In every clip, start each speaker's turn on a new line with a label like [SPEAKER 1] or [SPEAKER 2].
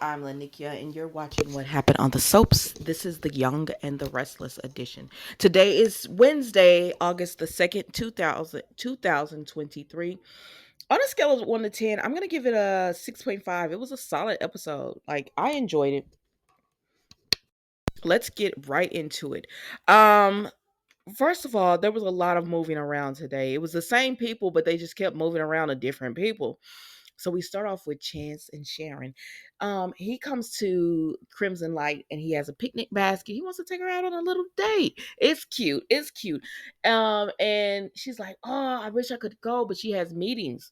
[SPEAKER 1] I'm Lanikia, and you're watching What Happened on the Soaps. This is the Young and the Restless edition. Today is Wednesday, August the 2nd, 2023. On a scale of 1 to 10, I'm going to give it a 6.5. It was a solid episode. Like, I enjoyed it. Let's get right into it. Um, First of all, there was a lot of moving around today. It was the same people, but they just kept moving around to different people. So we start off with Chance and Sharon. He comes to Crimson Light and he has a picnic basket. He wants to take her out on a little date. It's cute. It's cute. And she's like, "Oh, I wish I could go," but she has meetings.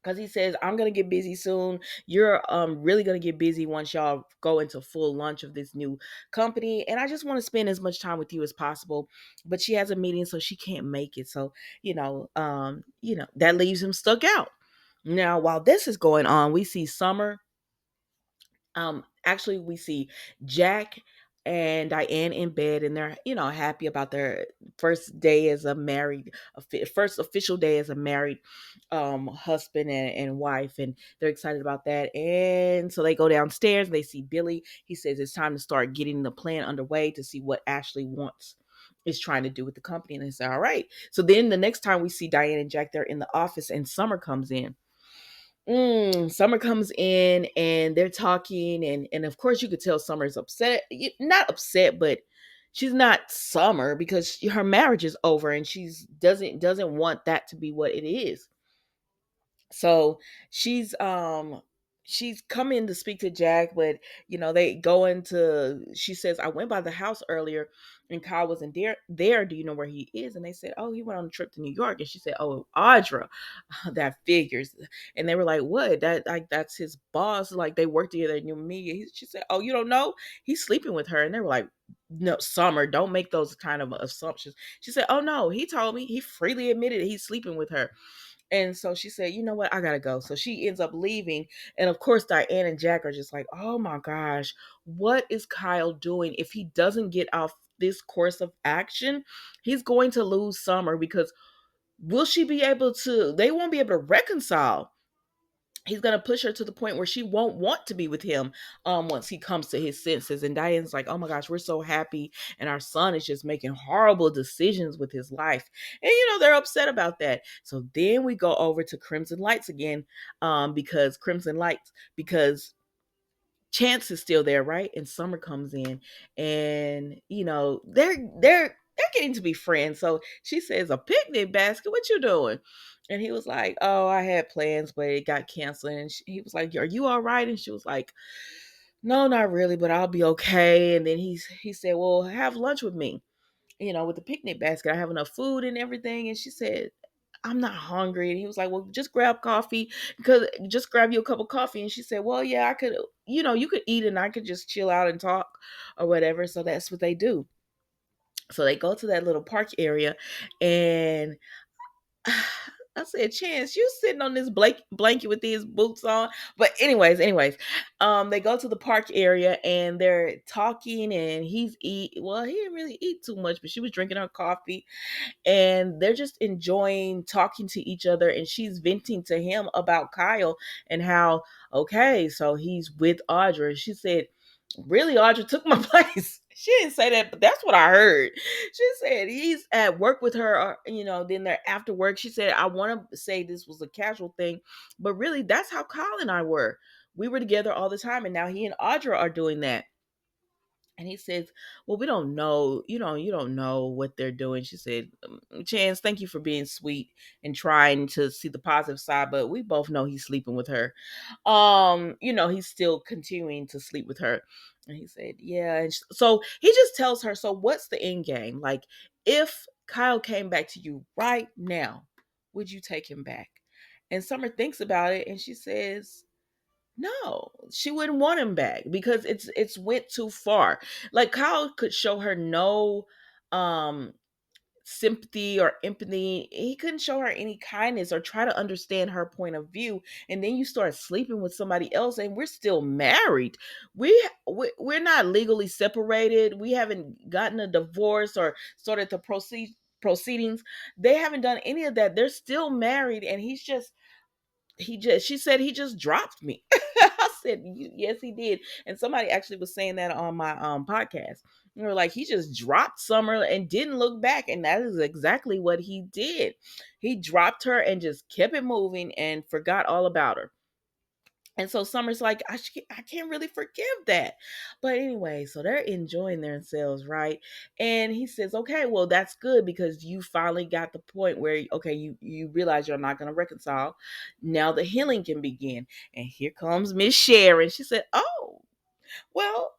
[SPEAKER 1] Because he says, "I'm gonna get busy soon. You're really gonna get busy once y'all go into full launch of this new company. And I just want to spend as much time with you as possible." But she has a meeting, so she can't make it. So, that leaves him stuck out. Now, while this is going on, we see Summer. Actually, we see Jack and Diane in bed, and they're happy about their first day as a married, first official day as a married husband and wife, and they're excited about that. And so they go downstairs and they see Billy. He says it's time to start getting the plan underway to see what Ashley wants is trying to do with the company. And they say, all right. So then the next time we see Diane and Jack, they're in the office and Summer comes in. Summer comes in and they're talking, and of course you could tell Summer's upset. Not upset, but she's not Summer because her marriage is over and she's doesn't want that to be what it is. So she's she's come in to speak to Jack, but they go into, she says, "I went by the house earlier and Kyle wasn't there. Do you know where he is?" And they said, "Oh, he went on a trip to New York." And she said, "Oh, Audra." That figures. And they were like, "What? That's his boss. Like they work together in new media." She said, "Oh, you don't know? He's sleeping with her." And they were like, "No, Summer, don't make those kind of assumptions." She said, "Oh no, he told me. He freely admitted he's sleeping with her." And so she said, "You know what? I gotta go." So she ends up leaving. And of course, Diane and Jack are just like, "Oh my gosh, what is Kyle doing? If he doesn't get off this course of action, he's going to lose Summer because will she be able to, they won't be able to reconcile. He's going to push her to the point where she won't want to be with him once he comes to his senses." And Diane's like, "Oh my gosh, we're so happy. And our son is just making horrible decisions with his life." And, they're upset about that. So then we go over to Crimson Lights again because Chance is still there, right? And Summer comes in, and they're getting to be friends. So she says, "A picnic basket? What you doing?" And he was like, "Oh, I had plans, but it got canceled." And he was like, "Are you all right?" And she was like, "No, not really, but I'll be okay." And then he said, "Well, have lunch with me, with the picnic basket. I have enough food and everything." And she said, "I'm not hungry." And he was like, "Well, just grab coffee, because just grab you a cup of coffee." And she said, "Well, yeah, I could, you could eat and I could just chill out and talk or whatever." So that's what they do. So they go to that little park area, and I said, "Chance, you sitting on this blanket with these boots on." But anyways, they go to the park area and they're talking, and he didn't really eat too much, but she was drinking her coffee, and they're just enjoying talking to each other, and she's venting to him about Kyle and how, okay, so he's with Audra. She said, "Really, Audra took my place." She didn't say that, but that's what I heard. She said he's at work with her, then they're after work. She said, "I want to say this was a casual thing, but really that's how Kyle and I were. We were together all the time, and now he and Audra are doing that." And he says, "Well, we don't know. You don't know what they're doing." She said, "Chance, thank you for being sweet and trying to see the positive side, but we both know he's sleeping with her. He's still continuing to sleep with her." And he said, "Yeah." And so he just tells her, "So what's the end game? Like, if Kyle came back to you right now, would you take him back?" And Summer thinks about it and she says, no, she wouldn't want him back because it's went too far. Like, Kyle could show her no um sympathy or empathy. He couldn't show her any kindness or try to understand her point of view. And then you start sleeping with somebody else, and we're still married. We're not legally separated. We haven't gotten a divorce or started the proceedings. They haven't done any of that. They're still married, and she said he just dropped me. said, yes, he did. And somebody actually was saying that on my podcast. They were like, he just dropped Summer and didn't look back. And that is exactly what he did. He dropped her and just kept it moving and forgot all about her. And so Summer's like, I can't really forgive that. But anyway, so they're enjoying themselves, right? And he says, okay, well, that's good because you finally got the point where, okay, you realize you're not going to reconcile. Now the healing can begin. And here comes Miss Sharon. She said, oh, well,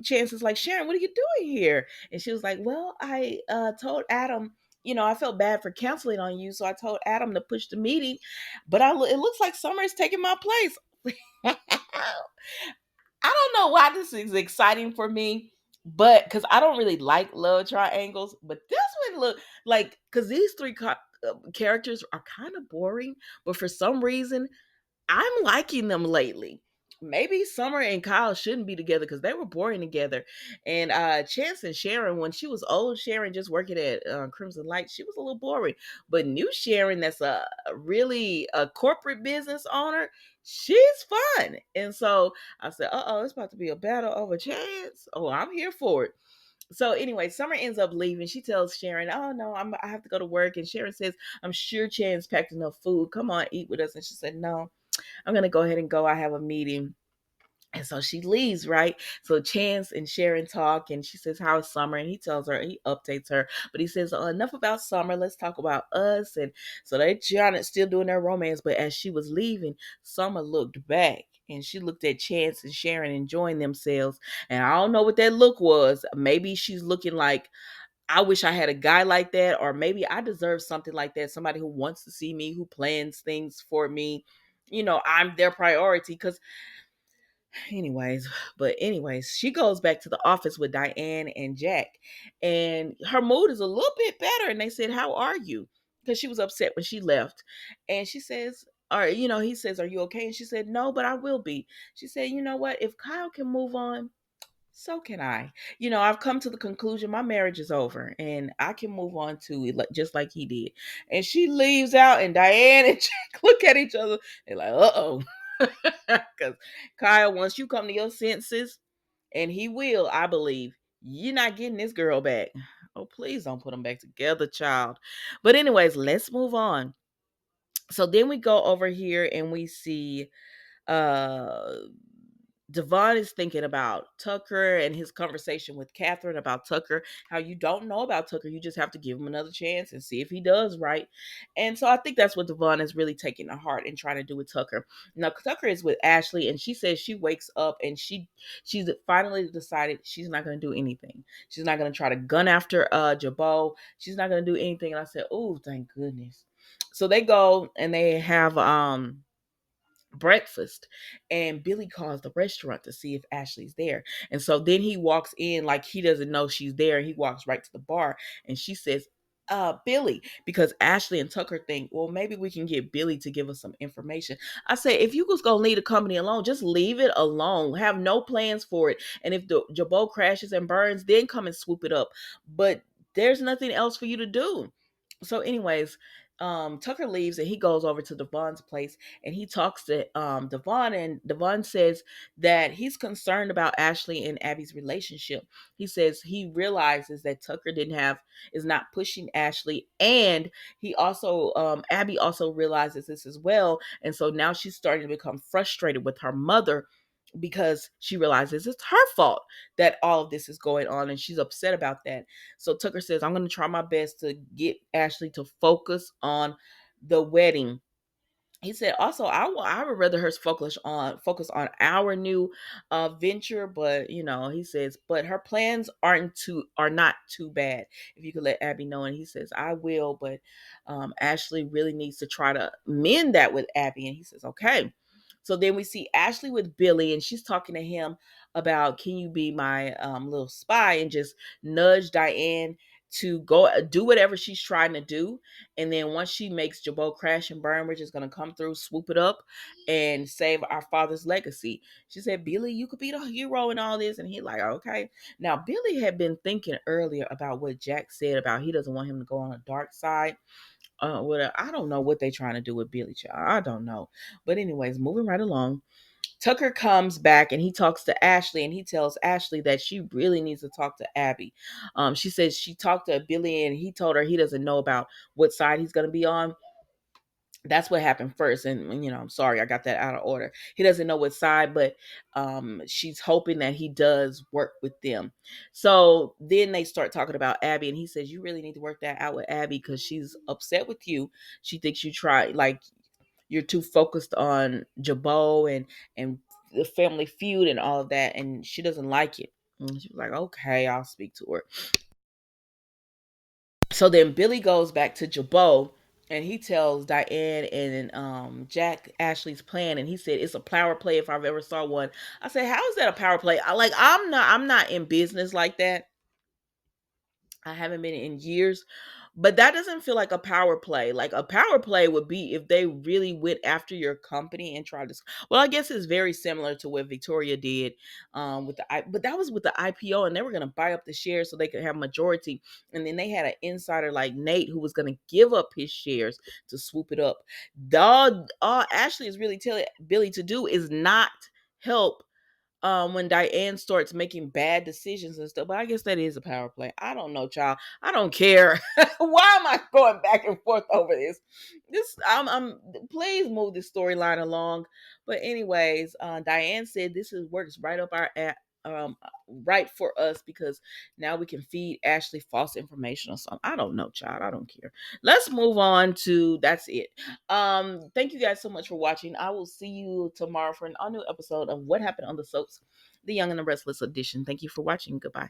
[SPEAKER 1] Chance is like, Sharon, what are you doing here? And she was like, well, I told Adam, I felt bad for canceling on you. So I told Adam to push the meeting, but it looks like Summer is taking my place. I don't know why this is exciting for me, but because I don't really like love triangles, but this one look like, because these three characters are kind of boring, but for some reason I'm liking them lately. Maybe Summer and Kyle shouldn't be together because they were boring together. And Chance and Sharon, when she was old Sharon just working at Crimson Light, she was a little boring. But new Sharon, that's really a corporate business owner, she's fun. And so I said, it's about to be a battle over Chance. Oh, I'm here for it. So anyway, Summer ends up leaving. She tells Sharon, "Oh no, I have to go to work." And Sharon says, "I'm sure Chance packed enough food. Come on, eat with us." And she said, "No, I'm gonna go ahead and go. I have a meeting." And so she leaves, right? So Chance and Sharon talk, and she says, "How's Summer?" And he tells her, he updates her, but he says, "Enough about Summer. Let's talk about us." And so they trying to still doing their romance. But as she was leaving, Summer looked back. And she looked at Chance and Sharon enjoying themselves. And I don't know what that look was. Maybe she's looking like, I wish I had a guy like that, or maybe I deserve something like that. Somebody who wants to see me, who plans things for me. I'm their priority. Because anyways, she goes back to the office with Diane and Jack, and her mood is a little bit better. And they said, "How are you?" Because she was upset when she left. And she says, or he says, "Are you okay?" And she said, "No, but I will be." She said, "You know what? If Kyle can move on, so can I. I've come to the conclusion my marriage is over and I can move on to it just like he did." And she leaves out, and Diane and Jack look at each other. They're like, uh-oh. Because Kyle, once you come to your senses, and he will, I believe, you're not getting this girl back. Oh, please don't put them back together, child. But anyways, let's move on. So then we go over here and we see uh Devon is thinking about Tucker and his conversation with Catherine about Tucker, how you don't know about Tucker. You just have to give him another chance and see if he does right. And so I think that's what Devon is really taking to heart and trying to do with Tucker. Now, Tucker is with Ashley, and she says she wakes up and she's finally decided she's not going to do anything. She's not going to try to gun after Jabot. She's not going to do anything. And I said, oh, thank goodness. So they go and they have breakfast, and Billy calls the restaurant to see if Ashley's there. And so then he walks in like he doesn't know she's there, and he walks right to the bar, and she says, Billy, because Ashley and Tucker think, well, maybe we can get Billy to give us some information. I say, if you was gonna leave the company alone, just leave it alone. Have no plans for it. And if the Jabot crashes and burns, then come and swoop it up. But there's nothing else for you to do. So anyways, Tucker leaves and he goes over to Devon's place, and he talks to Devon, and Devon says that he's concerned about Ashley and Abby's relationship. He says he realizes that Tucker is not pushing Ashley, and he also Abby also realizes this as well, and so now she's starting to become frustrated with her mother because she realizes it's her fault that all of this is going on, and she's upset about that. So Tucker says, I'm going to try my best to get Ashley to focus on the wedding. He said also, I would rather her focus on our new venture, but he says, but her plans are not too bad. If you could let Abby know. And he says, I will, but Ashley really needs to try to mend that with Abby. And he says, okay. So then we see Ashley with Billy, and she's talking to him about, can you be my little spy, and just nudge Diane to go do whatever she's trying to do. And then once she makes Jabot crash and burn, we're just going to come through, swoop it up, and save our father's legacy. She said, Billy, you could be the hero in all this. And he like, okay. Now, Billy had been thinking earlier about what Jack said about he doesn't want him to go on a dark side. I don't know what they're trying to do with Billy, child. I don't know. But anyways, moving right along. Tucker comes back and he talks to Ashley, and he tells Ashley that she really needs to talk to Abby. She says she talked to Billy and he told her he doesn't know about what side he's going to be on. That's what happened first, and I'm sorry I got that out of order. He doesn't know what side, but she's hoping that he does work with them. So then they start talking about Abby, and he says you really need to work that out with Abby because she's upset with you. She thinks you try, like, you're too focused on Jabot and the family feud and all of that, and she doesn't like it. And she was like, okay, I'll speak to her. So then Billy goes back to Jabot and he tells Diane and Jack Ashley's plan, and he said it's a power play if I've ever saw one. I said, how is that a power play? I'm not in business like that. I haven't been in years, but that doesn't feel like a power play. Like a power play would be if they really went after your company and tried to. Well, I guess it's very similar to what Victoria did with but that was with the IPO, and they were going to buy up the shares so they could have majority. And then they had an insider like Nate who was going to give up his shares to swoop it up. All Ashley is really telling Billy to do is not help when Diane starts making bad decisions and stuff. But I guess that is a power play. I don't know, child. I don't care. Why am I going back and forth over this? I'm please move this storyline along. But anyways, Diane said this is works right up our um right for us because now we can feed Ashley false information or something. I don't know, child. I don't care. Let's move on to that's it. Thank you guys so much for watching. I will see you tomorrow for an all new episode of What Happened on the Soaps, The Young and the Restless edition. Thank you for watching. Goodbye.